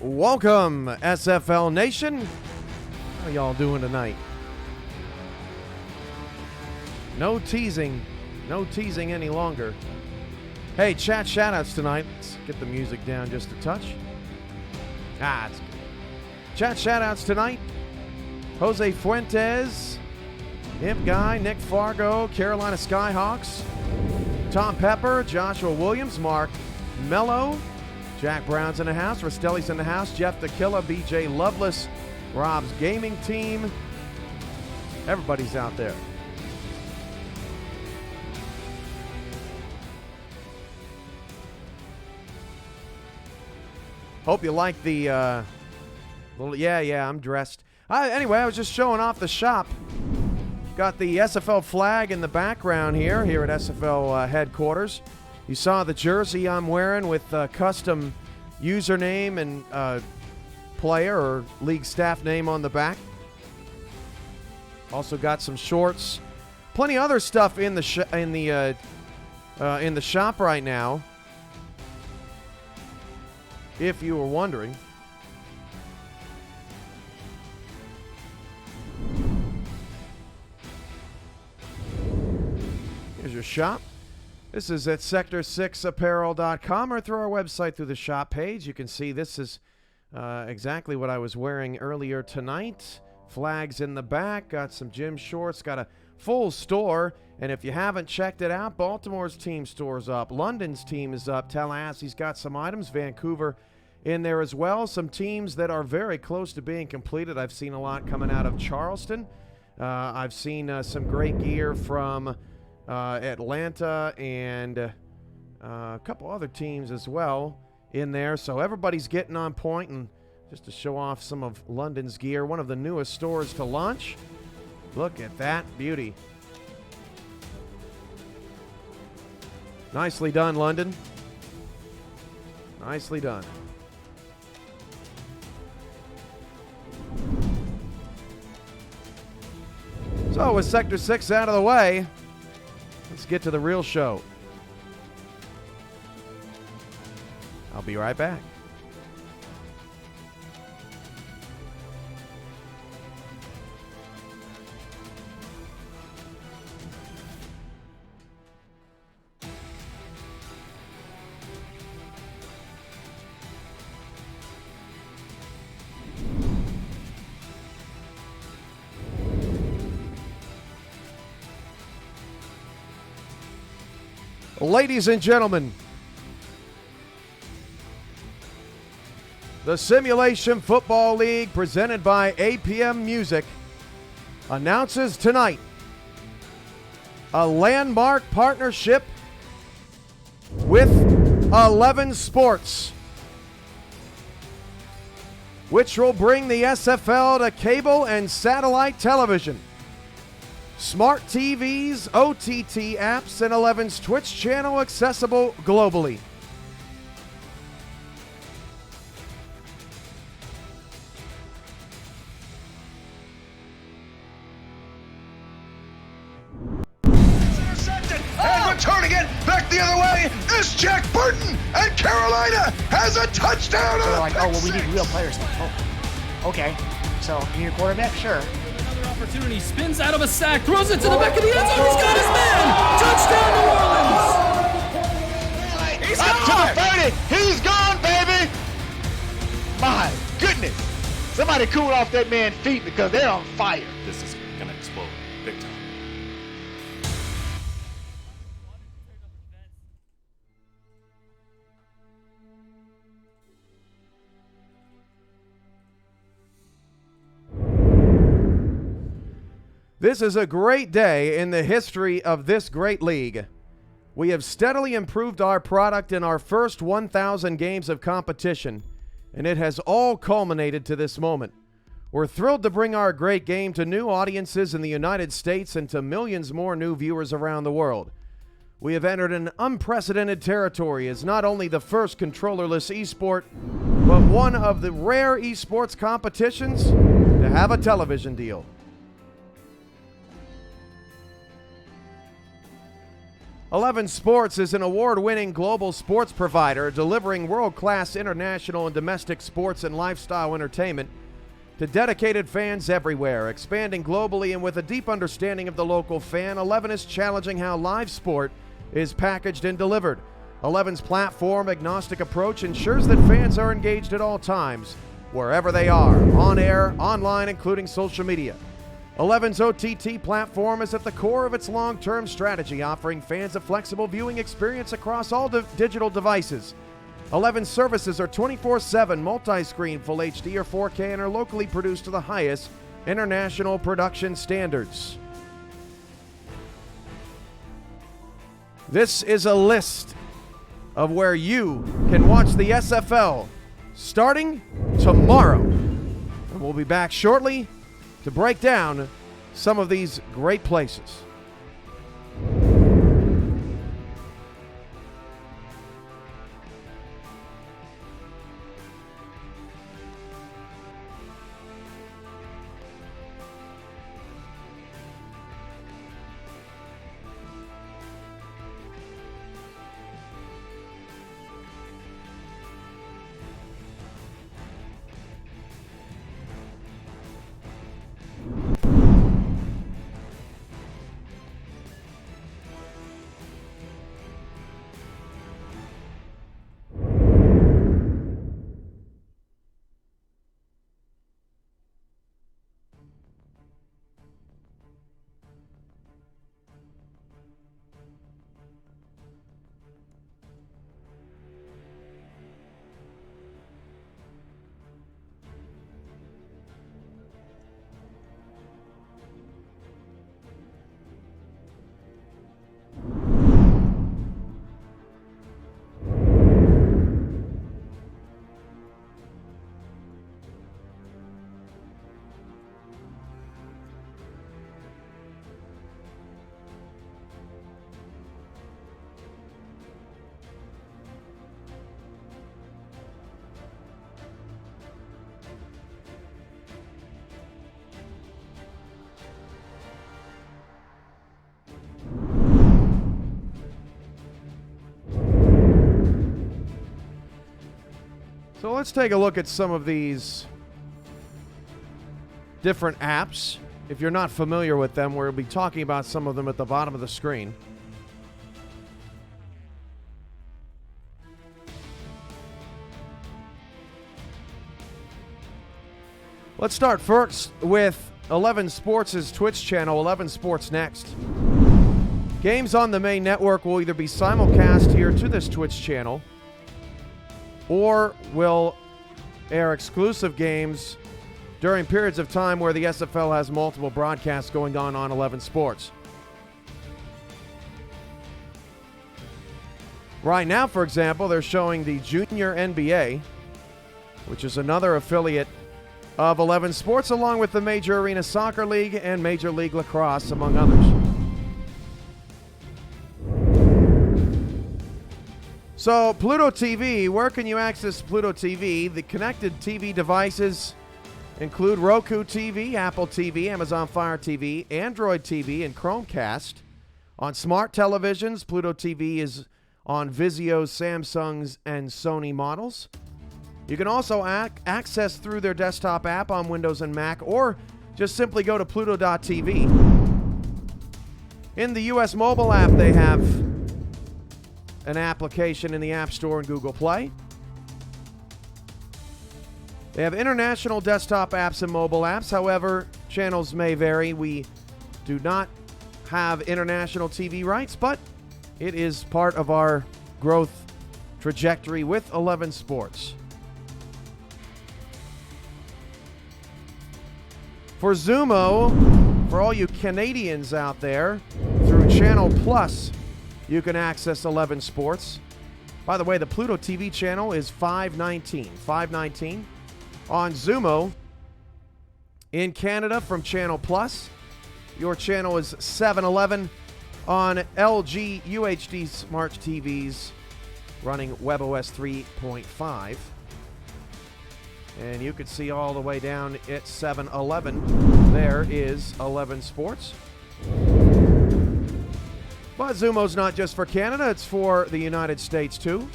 Welcome, SFL Nation. How y'all doing tonight? No teasing any longer. Hey, chat shoutouts tonight. Let's get the music down just a touch. It's good. Chat shoutouts tonight. Jose Fuentes, Imp Guy, Nick Fargo, Carolina Skyhawks, Tom Pepper, Joshua Williams, Mark Mello, Jack Brown's in the house, Rastelli's in the house, Jeff Tequila, BJ Loveless, Rob's Gaming Team. Everybody's out there. Hope you like the little, yeah, I'm dressed. Anyway, I was just showing off the shop. Got the SFL flag in the background here at SFL Headquarters. You saw the jersey I'm wearing with custom username and player or league staff name on the back. Also got some shorts. Plenty of other stuff in the shop right now. If you were wondering. Here's your shop. This is at sector6apparel.com or through our website through the shop page. You can see this is exactly what I was wearing earlier tonight. Flags in the back, got some gym shorts, got a full store. And if you haven't checked it out, Baltimore's team store's up. London's team is up. Tallahassee's got some items. Vancouver in there as well. Some teams that are very close to being completed. I've seen a lot coming out of Charleston. I've seen some great gear from Atlanta and a couple other teams as well in there. So everybody's getting on point, and just to show off some of London's gear, one of the newest stores to launch. Look at that beauty. Nicely done, London. Nicely done. So with Sector 6 out of the way, let's get to the real show. I'll be right back. Ladies and gentlemen, the Simulation Football League, presented by APM Music, announces tonight a landmark partnership with 11 Sports, which will bring the SFL to cable and satellite television, smart TVs, OTT apps, and 11's Twitch channel accessible globally. And returning it back the other way is Jack Burton, and Carolina has a touchdown. So they're like, oh, well, we need real players. Oh, okay. So, you need a quarterback? Sure. Opportunity, spins out of a sack, throws it to the back of the end zone. He's got his man. Touchdown, New Orleans. He's gone. To the 30. He's gone, baby. My goodness. Somebody cool off that man's feet because they're on fire. This is gonna explode big time. This is a great day in the history of this great league. We have steadily improved our product in our first 1,000 games of competition, and it has all culminated to this moment. We're thrilled to bring our great game to new audiences in the United States and to millions more new viewers around the world. We have entered an unprecedented territory as not only the first controllerless esport, but one of the rare esports competitions to have a television deal. 11 Sports is an award-winning global sports provider delivering world-class international and domestic sports and lifestyle entertainment to dedicated fans everywhere. Expanding globally and with a deep understanding of the local fan, 11 is challenging how live sport is packaged and delivered. 11's platform-agnostic approach ensures that fans are engaged at all times, wherever they are, on air, online, including social media. 11's OTT platform is at the core of its long-term strategy, offering fans a flexible viewing experience across all digital devices. 11 services are 24/7 multi-screen, full HD or 4K, and are locally produced to the highest international production standards. This is a list of where you can watch the SFL starting tomorrow. And we'll be back shortly to break down some of these great places. So let's take a look at some of these different apps. If you're not familiar with them, we'll be talking about some of them at the bottom of the screen. Let's start first with 11 Sports' Twitch channel, 11 Sports Next. Games on the main network will either be simulcast here to this Twitch channel, or will air exclusive games during periods of time where the SFL has multiple broadcasts going on 11 Sports. Right now, for example, they're showing the Junior NBA, which is another affiliate of 11 Sports, along with the Major Arena Soccer League and Major League Lacrosse, among others. So, Pluto TV, where can you access Pluto TV? The connected TV devices include Roku TV, Apple TV, Amazon Fire TV, Android TV, and Chromecast. On smart televisions, Pluto TV is on Vizio's, Samsung's, and Sony models. You can also access through their desktop app on Windows and Mac, or just simply go to Pluto.tv. In the US mobile app, they have an application in the App Store and Google Play. They have international desktop apps and mobile apps. However, channels may vary. We do not have international TV rights, but it is part of our growth trajectory with 11 Sports. For Zumo, for all you Canadians out there, through Channel Plus, you can access 11 Sports. By the way, the Pluto TV channel is 519. On Zumo, in Canada from Channel Plus, your channel is 711. On LG UHD Smart TVs running WebOS 3.5. And you can see all the way down at 711. There is 11 Sports. But Zumo's not just for Canada, it's for the United States too.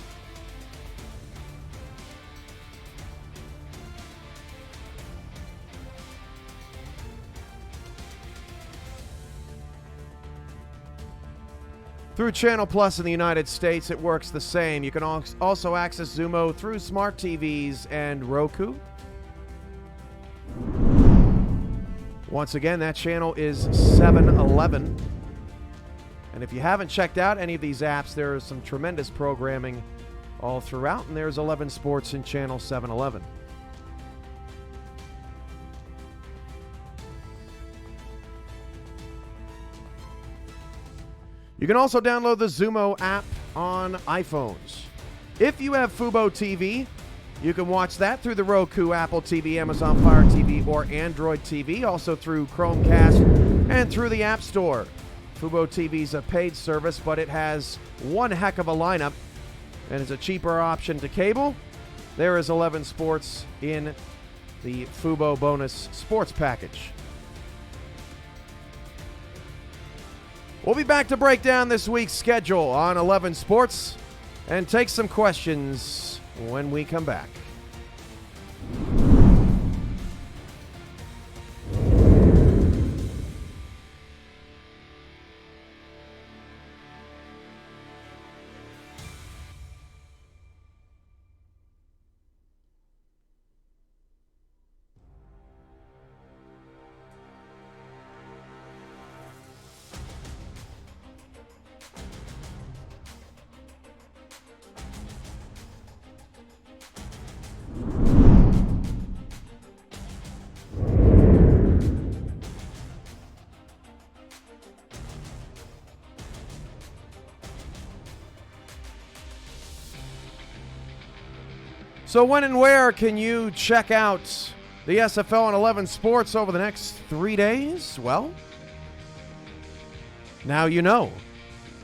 Through Channel Plus in the United States, it works the same. You can also access Zumo through smart TVs and Roku. Once again, that channel is 711. And if you haven't checked out any of these apps, there is some tremendous programming all throughout, and there's 11 Sports in Channel 711. You can also download the Zumo app on iPhones. If you have Fubo TV, you can watch that through the Roku, Apple TV, Amazon Fire TV, or Android TV, also through Chromecast and through the App Store. Fubo TV is a paid service, but it has one heck of a lineup and is a cheaper option to cable. There is 11 Sports in the Fubo Bonus Sports Package. We'll be back to break down this week's schedule on 11 Sports and take some questions when we come back. So when and where can you check out the SFL on 11 Sports over the next 3 days? Well, now you know.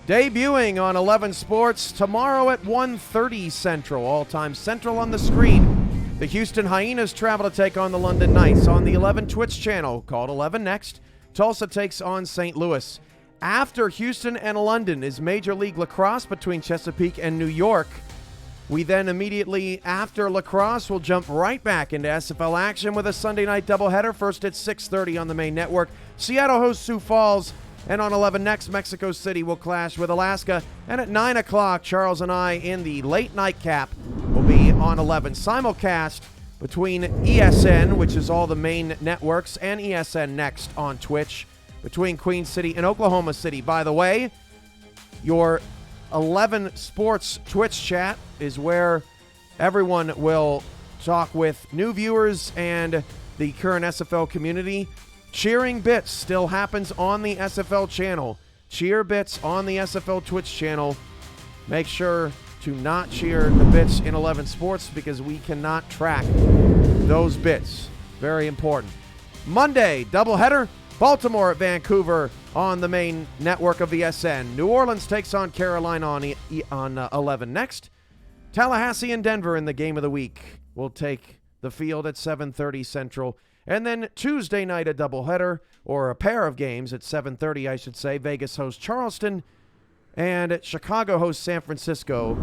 Debuting on 11 Sports tomorrow at 1:30 Central, all-time Central on the screen. The Houston Hyenas travel to take on the London Knights on the 11 Twitch channel called 11 Next. Tulsa takes on St. Louis. After Houston and London is Major League Lacrosse between Chesapeake and New York. We then immediately after lacrosse will jump right back into SFL action with a Sunday night doubleheader, first at 6:30 on the main network. Seattle hosts Sioux Falls, and on 11 Next, Mexico City will clash with Alaska. And at 9 o'clock, Charles and I in the late night cap will be on 11. Simulcast between ESN, which is all the main networks, and ESN Next on Twitch between Queen City and Oklahoma City. By the way, your 11 Sports Twitch chat is where everyone will talk with new viewers and the current SFL community. Cheering Bits still happens on the SFL channel. Cheer Bits on the SFL Twitch channel. Make sure to not cheer the bits in 11 Sports because we cannot track those bits. Very important. Monday, doubleheader. Baltimore at Vancouver on the main network of the SN. New Orleans takes on Carolina on 11 Next. Tallahassee and Denver in the game of the week will take the field at 7:30 Central. And then Tuesday night, a doubleheader, or a pair of games at 7:30, I should say. Vegas hosts Charleston, and Chicago hosts San Francisco.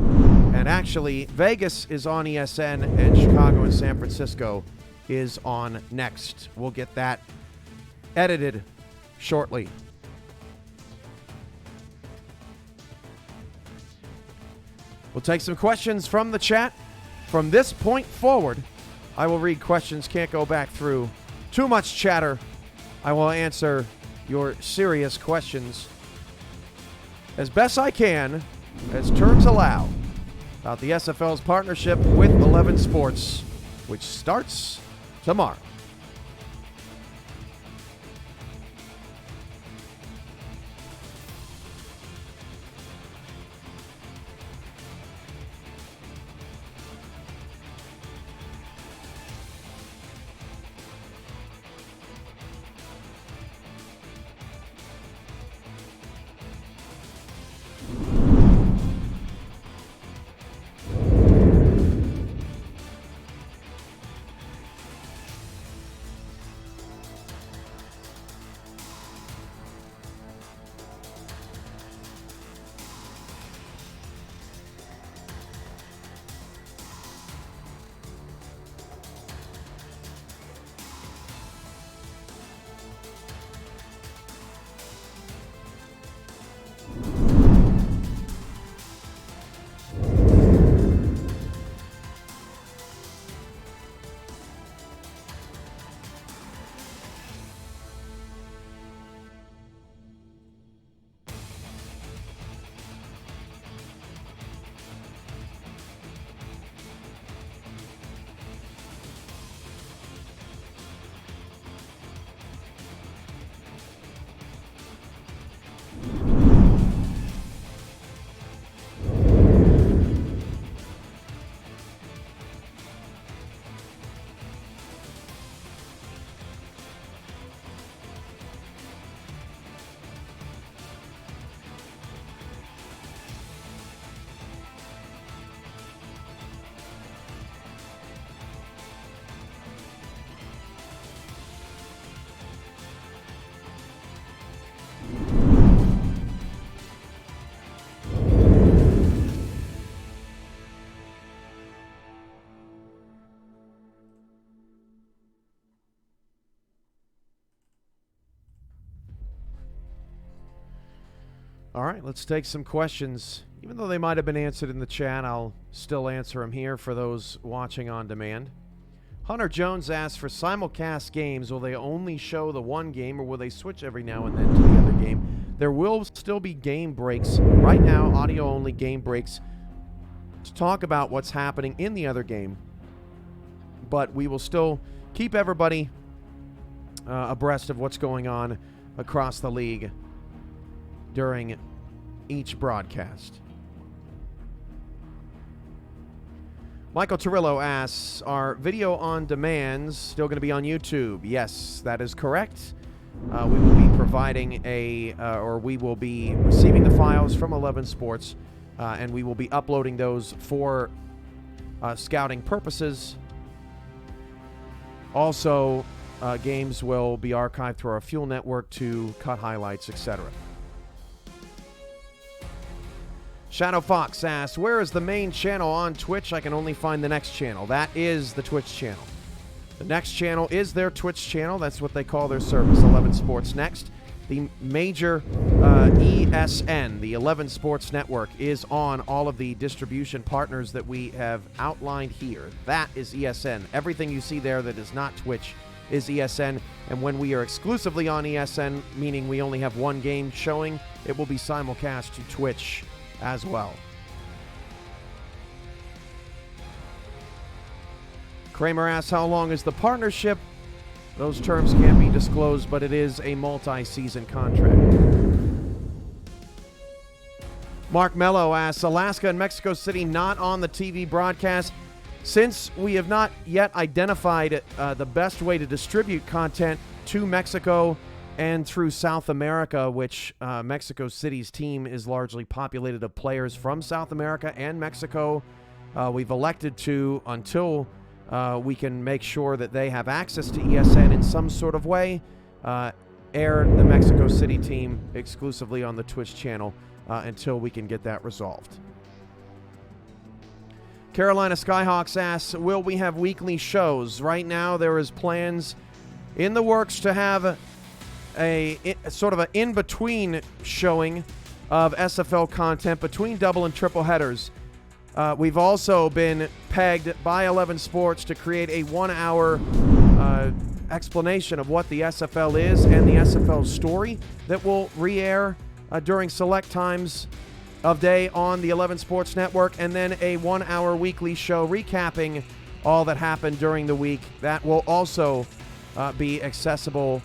And actually, Vegas is on ESN, and Chicago and San Francisco is on Next. We'll get that edited shortly. We'll take some questions from the chat. From this point forward, I will read questions, can't go back through too much chatter. I will answer your serious questions as best I can, as terms allow, about the SFL's partnership with 11 Sports, which starts tomorrow. All right, let's take some questions. Even though they might have been answered in the chat, I'll still answer them here for those watching on demand. Hunter Jones asks, for simulcast games, will they only show the one game or will they switch every now and then to the other game? There will still be game breaks. Right now, audio-only game breaks to talk about what's happening in the other game. But we will still keep everybody abreast of what's going on across the league during each broadcast. Michael Torillo asks, are video on demands still going to be on YouTube? Yes, that is correct. We will be providing we will be receiving the files from 11 Sports, and we will be uploading those for scouting purposes. Also, games will be archived through our Fuel network to cut highlights, etc. Shadow Fox asks, where is the main channel on Twitch? I can only find the next channel. That is the Twitch channel. The next channel is their Twitch channel. That's what they call their service, 11 Sports Next. The major ESN, the 11 Sports Network, is on all of the distribution partners that we have outlined here. That is ESN. Everything you see there that is not Twitch is ESN. And when we are exclusively on ESN, meaning we only have one game showing, it will be simulcast to Twitch as well. Kramer asks, how long is the partnership? Those terms can't be disclosed, but it is a multi-season contract. Mark Mello asks, Alaska and Mexico City not on the TV broadcast. Since we have not yet identified the best way to distribute content to Mexico and through South America, which Mexico City's team is largely populated of players from South America and Mexico, we've elected to, until we can make sure that they have access to ESN in some sort of way, air the Mexico City team exclusively on the Twitch channel until we can get that resolved. Carolina Skyhawks asks, will we have weekly shows? Right now there is plans in the works to have a sort of an in-between showing of SFL content between double and triple headers. We've also been pegged by 11 Sports to create a 1-hour explanation of what the SFL is and the SFL story that will re-air during select times of day on the 11 Sports Network, and then a 1-hour weekly show recapping all that happened during the week. That will also be accessible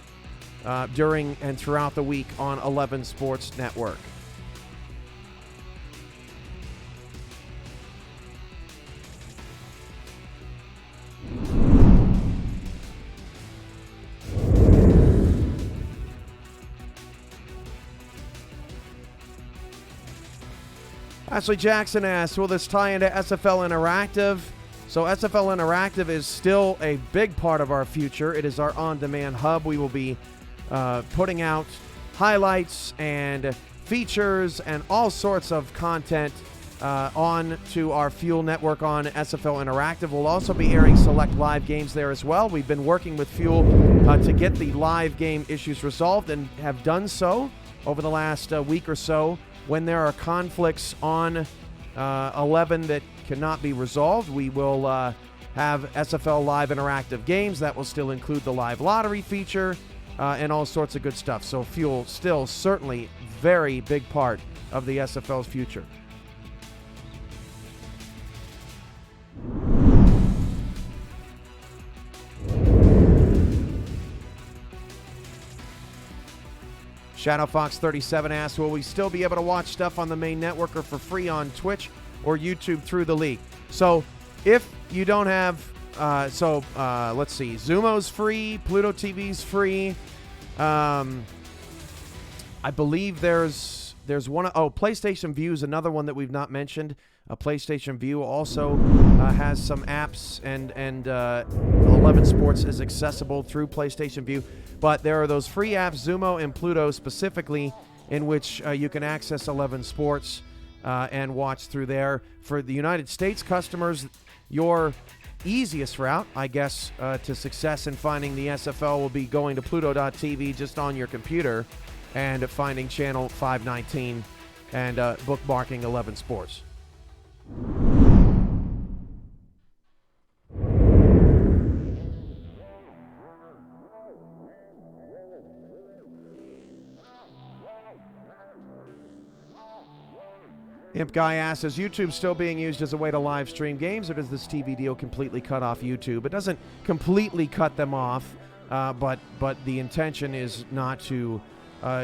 during and throughout the week on 11 Sports Network. Ashley Jackson asks, will this tie into SFL Interactive? So SFL Interactive is still a big part of our future. It is our on-demand hub. We will be putting out highlights and features and all sorts of content on to our Fuel network on SFL Interactive. We'll also be airing select live games there as well. We've been working with Fuel to get the live game issues resolved and have done so over the last week or so. When there are conflicts on 11 that cannot be resolved, we will have SFL Live Interactive games. That will still include the live lottery feature and all sorts of good stuff. So Fuel still certainly very big part of the SFL's future. ShadowFox37 asks, will we still be able to watch stuff on the main network or for free on Twitch or YouTube through the league? So if you don't have, let's see, Zumo's free, Pluto TV's free. I believe there's one, PlayStation View is another one that we've not mentioned. PlayStation View also has some apps, and 11 Sports is accessible through PlayStation View. But there are those free apps, Zumo and Pluto specifically, in which you can access 11 Sports and watch through there. For the United States customers, your easiest route, I guess, to success in finding the SFL will be going to Pluto.tv just on your computer and finding channel 519 and bookmarking 11 Sports. Imp Guy asks, is YouTube still being used as a way to live stream games, or does this TV deal completely cut off YouTube? It doesn't completely cut them off, but the intention is not to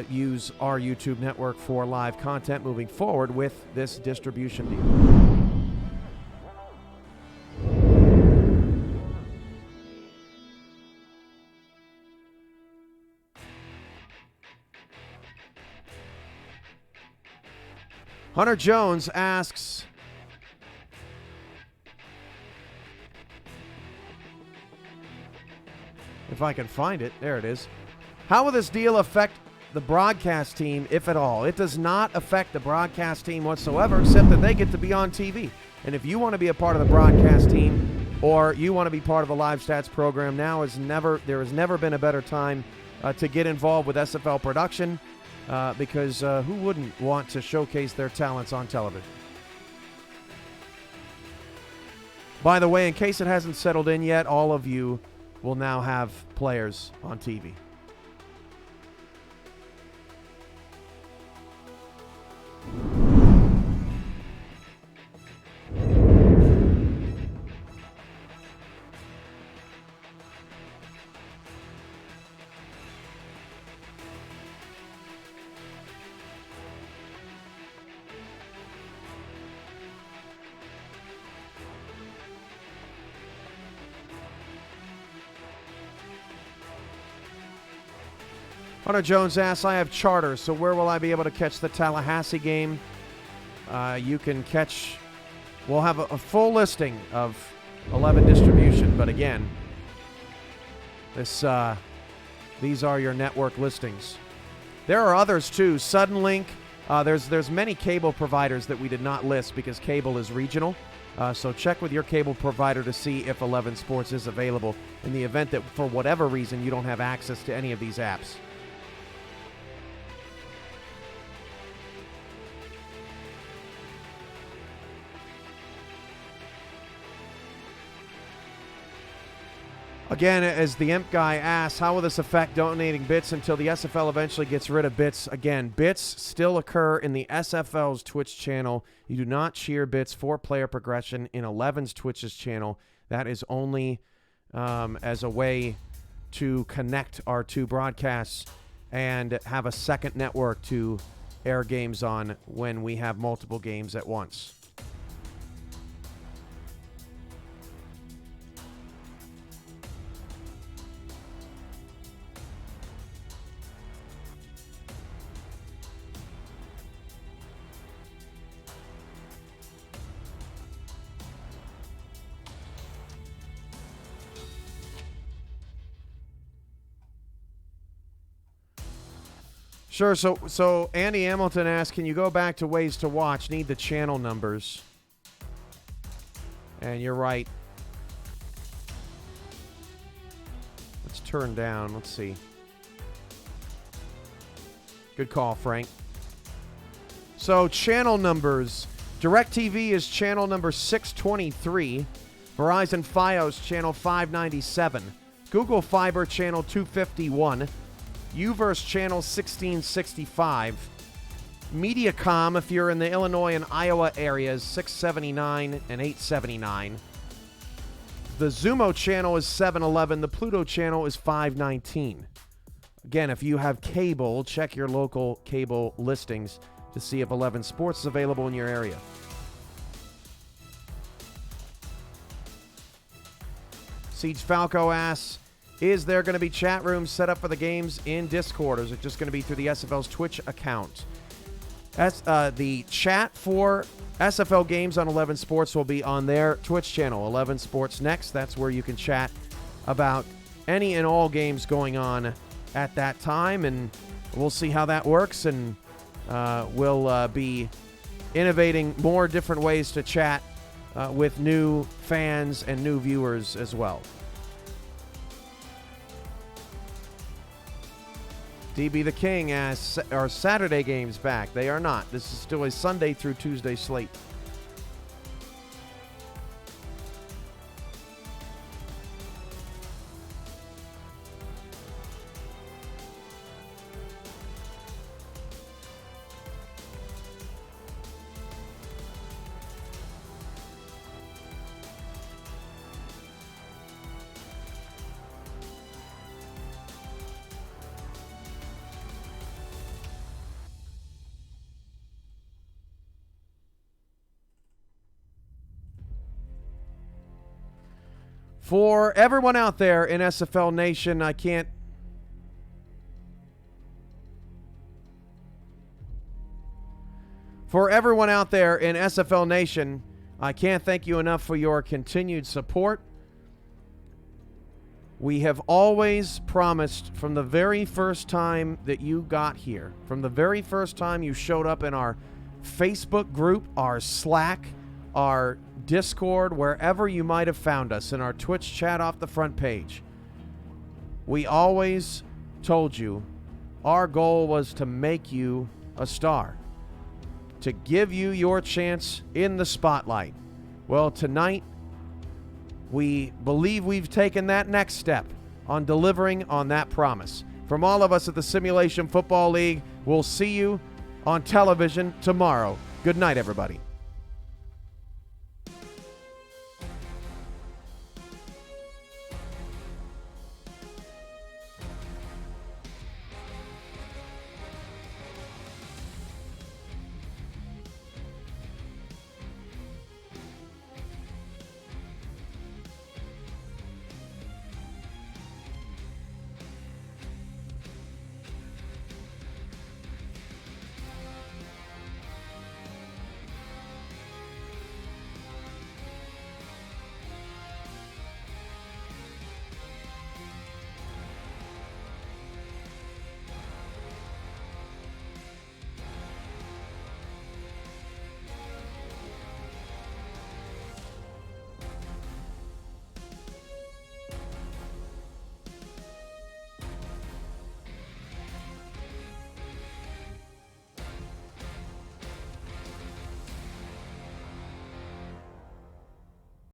use our YouTube network for live content moving forward with this distribution deal. Hunter Jones asks, if I can find it, there it is. How will this deal affect the broadcast team, if at all? It does not affect the broadcast team whatsoever, except that they get to be on TV. And if you want to be a part of the broadcast team, or you want to be part of the Live Stats program, there has never been a better time to get involved with SFL production. Because who wouldn't want to showcase their talents on television? By the way, in case it hasn't settled in yet, all of you will now have players on TV. Hunter Jones asks, I have charter, so where will I be able to catch the Tallahassee game? You can catch, we'll have a full listing of 11 distribution, but again, these are your network listings. There are others too. Suddenlink, there's many cable providers that we did not list because cable is regional. So check with your cable provider to see if 11 Sports is available in the event that for whatever reason you don't have access to any of these apps. Again, as the Imp Guy asks, how will this affect donating bits until the SFL eventually gets rid of bits? Again, bits still occur in the SFL's Twitch channel. You do not cheer bits for player progression in 11's Twitch's channel. That is only as a way to connect our two broadcasts and have a second network to air games on when we have multiple games at once. Sure. So Andy Hamilton asks, can you go back to ways to watch? Need the channel numbers. And you're right. Let's turn down. Let's see. Good call, Frank. So channel numbers. DirecTV is channel number 623. Verizon Fios channel 597. Google Fiber channel 251. Uverse channel 1665. Mediacom, if you're in the Illinois and Iowa areas, 679 and 879. The Zumo channel is 711. The Pluto channel is 519. Again, if you have cable, check your local cable listings to see if 11 Sports is available in your area. Siege Falco asks, is there going to be chat rooms set up for the games in Discord, or is it just going to be through the SFL's Twitch account? The chat for SFL games on 11 Sports will be on their Twitch channel, 11 Sports Next. That's where you can chat about any and all games going on at that time, and we'll see how that works, and we'll be innovating more different ways to chat with new fans and new viewers as well. DB the King as our Saturday games back. They are not. This is still a Sunday through Tuesday slate. For everyone out there in SFL Nation, I can't thank you enough for your continued support. We have always promised from the very first time that you got here, from the very first time you showed up in our Facebook group, our Slack, our Discord, wherever you might have found us, in our Twitch chat off the front page. We always told you our goal was to make you a star, to give you your chance in the spotlight. Well, tonight, we believe we've taken that next step on delivering on that promise. From all of us at the Simulation Football League, we'll see you on television tomorrow. Good night, everybody.